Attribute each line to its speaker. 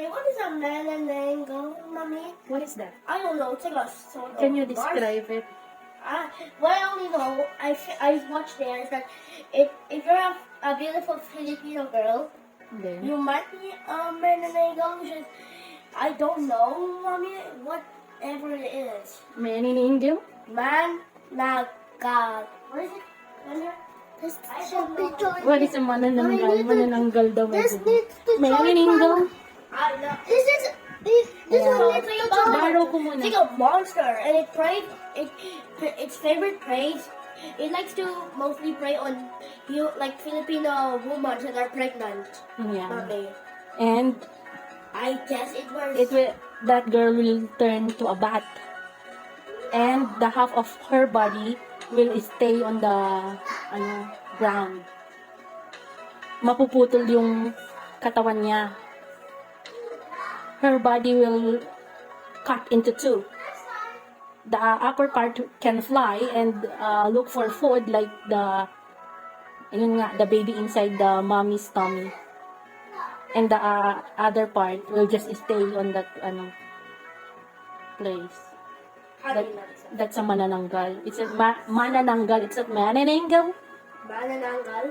Speaker 1: Wait, what is a mananangle, mommy?
Speaker 2: What is that?
Speaker 1: I don't know. It's like a sort of.
Speaker 2: Can you describe it?
Speaker 1: What I only know, I watched there is that if you're a beautiful Filipino girl,
Speaker 2: Then,
Speaker 1: you might be a mananangle, which is I don't know, mommy. Whatever it is,
Speaker 2: Manananggal?
Speaker 1: Mananagal. What is it? This should be joined.
Speaker 2: What is a manananggal? Manananggal daw.
Speaker 1: This needs to join.
Speaker 2: Manananggal?
Speaker 1: I know. This
Speaker 2: Yeah.
Speaker 1: one needs to join.
Speaker 2: Baro ko muna.
Speaker 1: It's like a monster, and it prays. Its favorite praise. It likes to mostly prey on you, like Filipino women that are pregnant.
Speaker 2: Yeah.
Speaker 1: Mommy.
Speaker 2: And
Speaker 1: I guess it was.
Speaker 2: that girl will turn to a bat. And the half of her body will stay on the ground. Mapuputol yung katawan niya. Her body will cut into two. The upper part can fly and look for food like the baby inside the mommy's tummy. And the other part will just stay on that place. That's a manananggal. It's a manananggal. It's a manananggal.
Speaker 1: Manananggal.